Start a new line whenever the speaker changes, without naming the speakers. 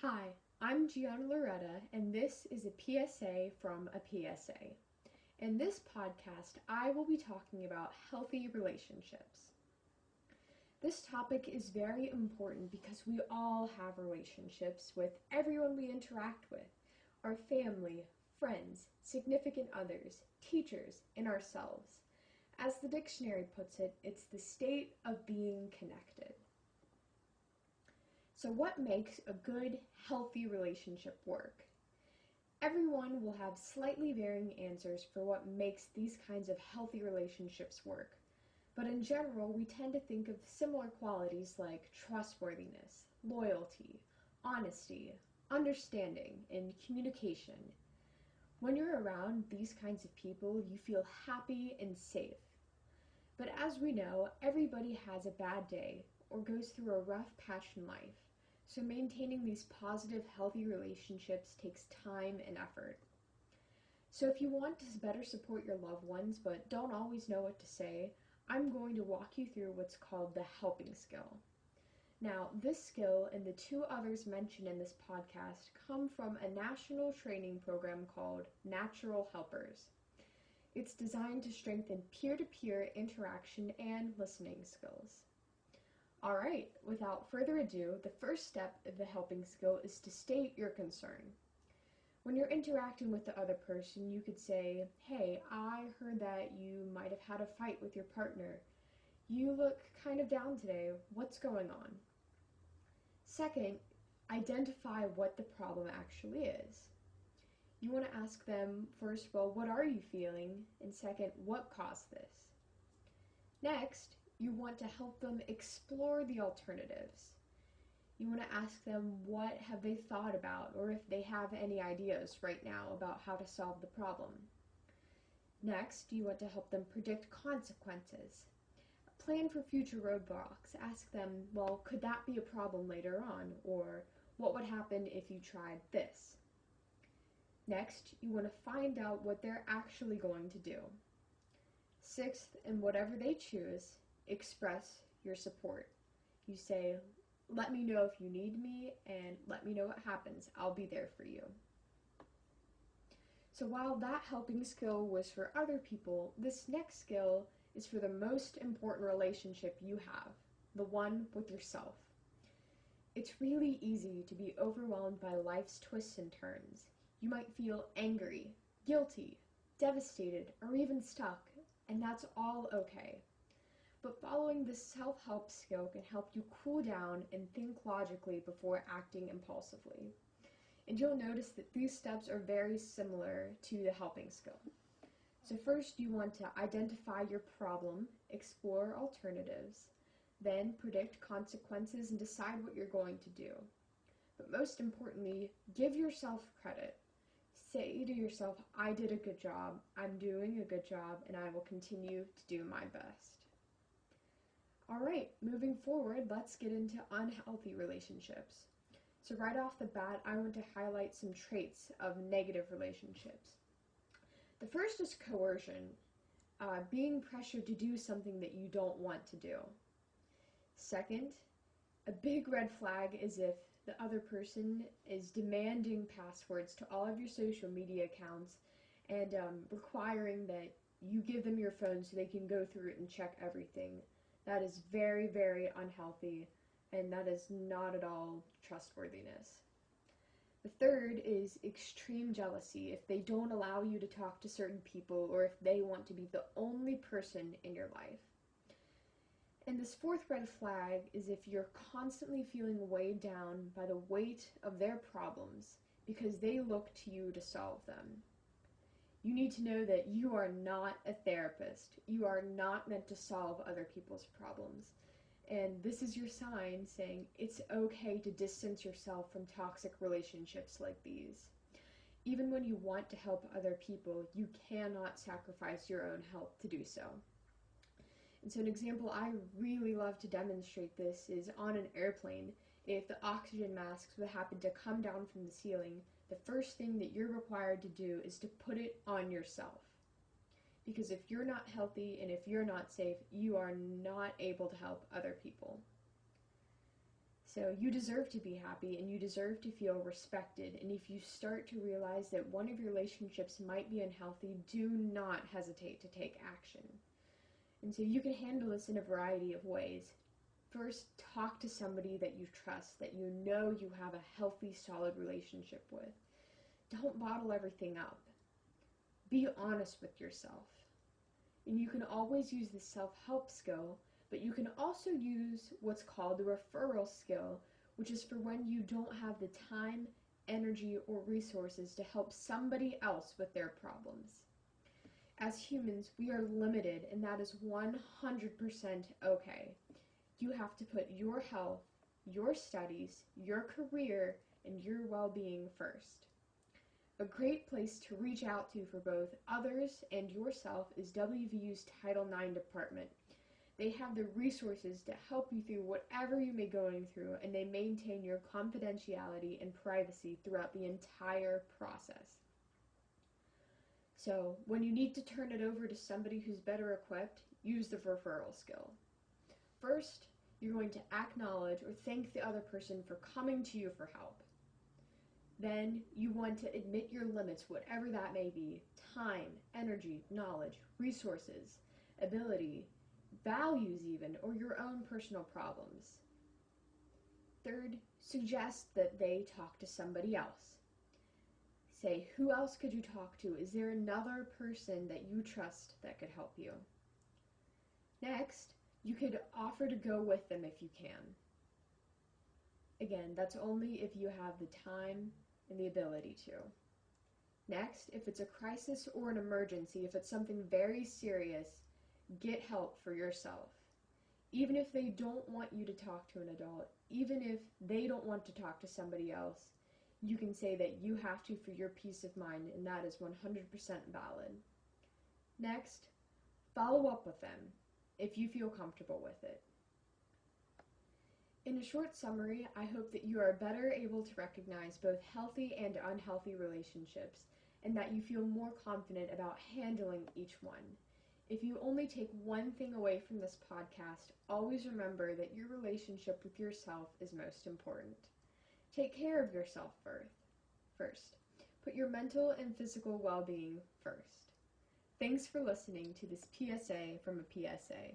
Hi, I'm Giana Loretta, and this is a PSA from a PSA. In this podcast, I will be talking about healthy relationships. This topic is very important because we all have relationships with everyone we interact with, our family, friends, significant others, teachers, and ourselves. As the dictionary puts it, it's the state of being connected. So, what makes a good, healthy relationship work? Everyone will have slightly varying answers for what makes these kinds of healthy relationships work. But in general, we tend to think of similar qualities like trustworthiness, loyalty, honesty, understanding, and communication. When you're around these kinds of people, you feel happy and safe. But as we know, everybody has a bad day or goes through a rough patch in life. So maintaining these positive, healthy relationships takes time and effort. So if you want to better support your loved ones but don't always know what to say, I'm going to walk you through what's called the helping skill. Now, this skill and the two others mentioned in this podcast come from a national training program called Natural Helpers. It's designed to strengthen peer-to-peer interaction and listening skills. Alright, without further ado, the first step of the helping skill is to state your concern. When you're interacting with the other person, you could say, "Hey, I heard that you might have had a fight with your partner. You look kind of down today. What's going on?" Second, identify what the problem actually is. You want to ask them first, well, what are you feeling? And second, what caused this? Next, you want to help them explore the alternatives. You want to ask them what have they thought about or if they have any ideas right now about how to solve the problem. Next, you want to help them predict consequences. Plan for future roadblocks. Ask them, well, could that be a problem later on? Or what would happen if you tried this? Next, you want to find out what they're actually going to do. Sixth, and whatever they choose, express your support. You say, "Let me know if you need me and let me know what happens. I'll be there for you." So while that helping skill was for other people, this next skill is for the most important relationship you have, the one with yourself. It's really easy to be overwhelmed by life's twists and turns. You might feel angry, guilty, devastated, or even stuck, and that's all okay. But following this self-help skill can help you cool down and think logically before acting impulsively. And you'll notice that these steps are very similar to the helping skill. So first you want to identify your problem, explore alternatives, then predict consequences and decide what you're going to do. But most importantly, give yourself credit. Say to yourself, "I did a good job, I'm doing a good job, and I will continue to do my best." Alright, moving forward, let's get into unhealthy relationships. So right off the bat, I want to highlight some traits of negative relationships. The first is coercion, being pressured to do something that you don't want to do. Second, a big red flag is if the other person is demanding passwords to all of your social media accounts and requiring that you give them your phone so they can go through it and check everything. That is very, very unhealthy, and that is not at all trustworthiness. The third is extreme jealousy, if they don't allow you to talk to certain people or if they want to be the only person in your life. And this fourth red flag is if you're constantly feeling weighed down by the weight of their problems because they look to you to solve them. You need to know that you are not a therapist. You are not meant to solve other people's problems. And this is your sign saying it's okay to distance yourself from toxic relationships like these. Even when you want to help other people, you cannot sacrifice your own health to do so. And so an example I really love to demonstrate this is on an airplane. If the oxygen masks would happen to come down from the ceiling, the first thing that you're required to do is to put it on yourself. Because if you're not healthy and if you're not safe, you are not able to help other people. So you deserve to be happy and you deserve to feel respected. And if you start to realize that one of your relationships might be unhealthy, do not hesitate to take action. And so you can handle this in a variety of ways. First, talk to somebody that you trust, that you know you have a healthy, solid relationship with. Don't bottle everything up. Be honest with yourself. And you can always use the self-help skill, but you can also use what's called the referral skill, which is for when you don't have the time, energy, or resources to help somebody else with their problems. As humans, we are limited, and that is 100% okay. You have to put your health, your studies, your career, and your well-being first. A great place to reach out to for both others and yourself is WVU's Title IX department. They have the resources to help you through whatever you may be going through, and they maintain your confidentiality and privacy throughout the entire process. So, when you need to turn it over to somebody who's better equipped, use the referral skill. First, you're going to acknowledge or thank the other person for coming to you for help. Then you want to admit your limits, whatever that may be: time, energy, knowledge, resources, ability, values even, or your own personal problems. Third, suggest that they talk to somebody else. Say, who else could you talk to? Is there another person that you trust that could help you? Next, you could offer to go with them if you can. Again, that's only if you have the time and the ability to. Next, if it's a crisis or an emergency, if it's something very serious, get help for yourself. Even if they don't want you to talk to an adult, even if they don't want to talk to somebody else, you can say that you have to for your peace of mind, and that is 100% valid. Next, follow up with them if you feel comfortable with it. In a short summary, I hope that you are better able to recognize both healthy and unhealthy relationships, and that you feel more confident about handling each one. If you only take one thing away from this podcast, always remember that your relationship with yourself is most important. Take care of yourself first. Put your mental and physical well-being first. Thanks for listening to this PSA from a PSA.